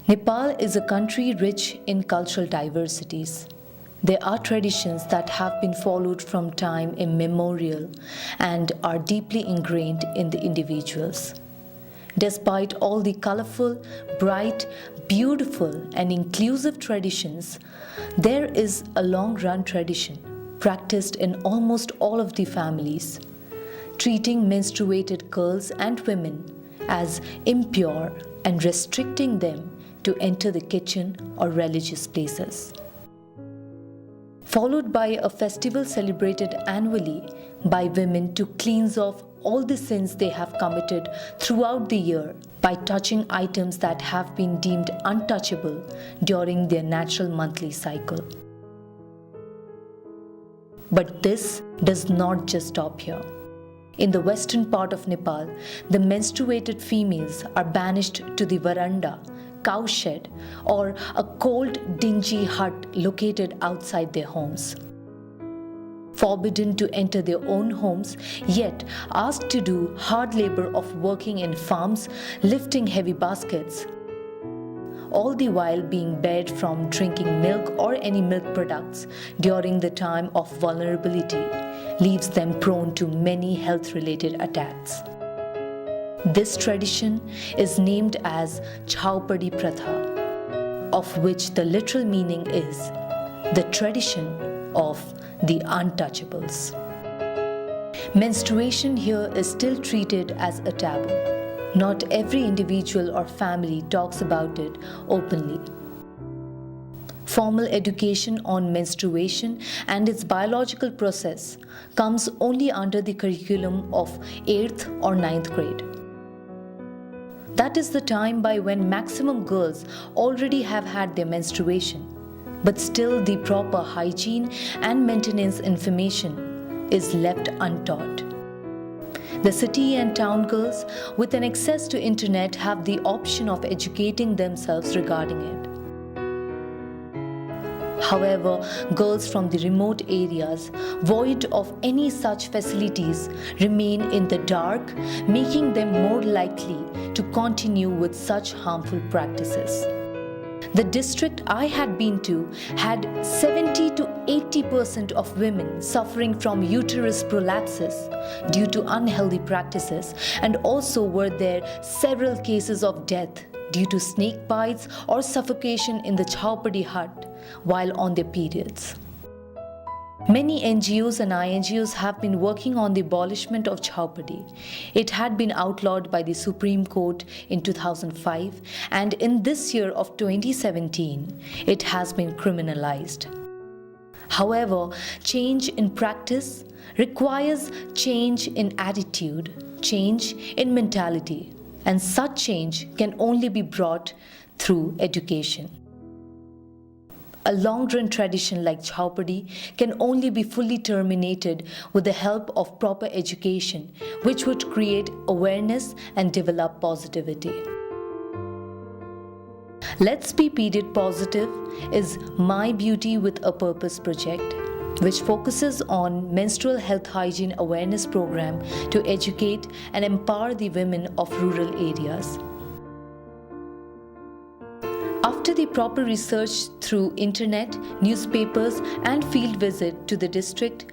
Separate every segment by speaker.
Speaker 1: Nepal is a country rich in cultural diversities. There are traditions that have been followed from time immemorial and are deeply ingrained in the individuals. Despite all the colorful, bright, beautiful, and inclusive traditions, there is a long run tradition practiced in almost all of the families, treating menstruated girls and women as impure and restricting them to enter the kitchen or religious places. Followed by a festival celebrated annually by women to cleanse off all the sins they have committed throughout the year by touching items that have been deemed untouchable during their natural monthly cycle. But this does not just stop here. In the western part of Nepal, the menstruated females are banished to the veranda, cowshed, or a cold, dingy hut located outside their homes. Forbidden to enter their own homes, yet asked to do hard labor of working in farms, lifting heavy baskets, all the while being barred from drinking milk or any milk products during the time of vulnerability, leaves them prone to many health-related attacks. This tradition is named as Chhaupadi Pratha, of which the literal meaning is the tradition of the untouchables. Menstruation here is still treated as a taboo. Not every individual or family talks about it openly. Formal education on menstruation and its biological process comes only under the curriculum of 8th or 9th grade. That is the time by when maximum girls already have had their menstruation, but still the proper hygiene and maintenance information is left untaught. The city and town girls with an access to internet have the option of educating themselves regarding it. However, girls from the remote areas, void of any such facilities, remain in the dark, making them more likely to continue with such harmful practices. The district I had been to had 70 to 80% of women suffering from uterus prolapses due to unhealthy practices, and also were there several cases of death due to snake bites or suffocation in the Chhaupadi hut while on their periods. Many NGOs and INGOs have been working on the abolishment of Chhaupadi. It had been outlawed by the Supreme Court in 2005, and in this year of 2017, it has been criminalized. However, change in practice requires change in attitude, change in mentality, and such change can only be brought through education. A long-run tradition like Chhaupadi can only be fully terminated with the help of proper education, which would create awareness and develop positivity. Let's Be Period Positive is My Beauty with a Purpose project, which focuses on menstrual health hygiene awareness program to educate and empower the women of rural areas. After the proper research through internet, newspapers and field visit to the district,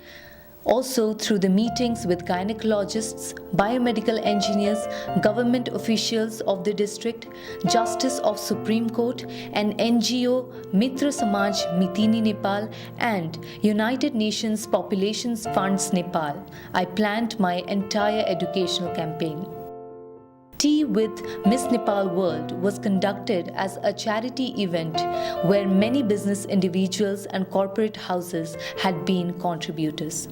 Speaker 1: also through the meetings with gynecologists, biomedical engineers, government officials of the district, Justice of Supreme Court, and NGO Mitra Samaj Mitini Nepal and United Nations Populations Funds Nepal, I planned my entire educational campaign. Tea with Miss Nepal World was conducted as a charity event where many business individuals and corporate houses had been contributors.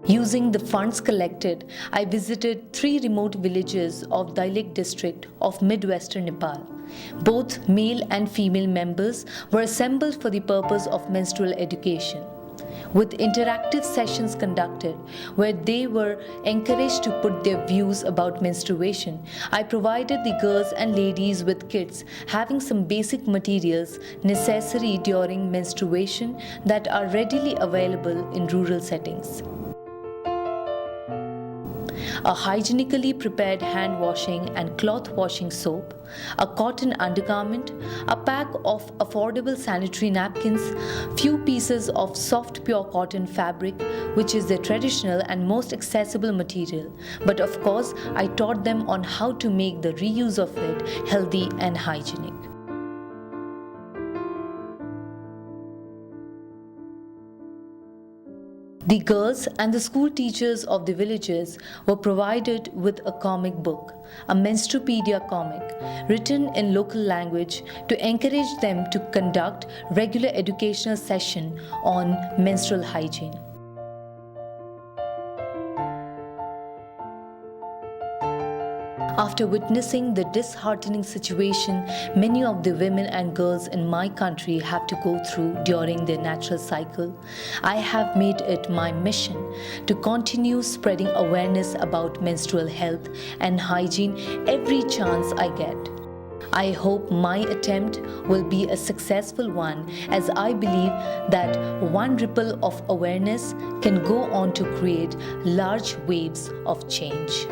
Speaker 1: Using the funds collected, I visited 3 remote villages of Dailik district of Midwestern Nepal. Both male and female members were assembled for the purpose of menstrual education, with interactive sessions conducted where they were encouraged to put their views about menstruation. I provided the girls and ladies with kits having some basic materials necessary during menstruation that are readily available in rural settings. a hygienically prepared hand washing and cloth washing soap, a cotton undergarment, a pack of affordable sanitary napkins, few pieces of soft pure cotton fabric, which is the traditional and most accessible material. But of course, I taught them on how to make the reuse of it healthy and hygienic. The girls and the school teachers of the villages were provided with a comic book, a Menstrupedia comic, written in local language to encourage them to conduct regular educational session on menstrual hygiene. After witnessing the disheartening situation many of the women and girls in my country have to go through during their natural cycle, I have made it my mission to continue spreading awareness about menstrual health and hygiene every chance I get. I hope my attempt will be a successful one, as I believe that one ripple of awareness can go on to create large waves of change.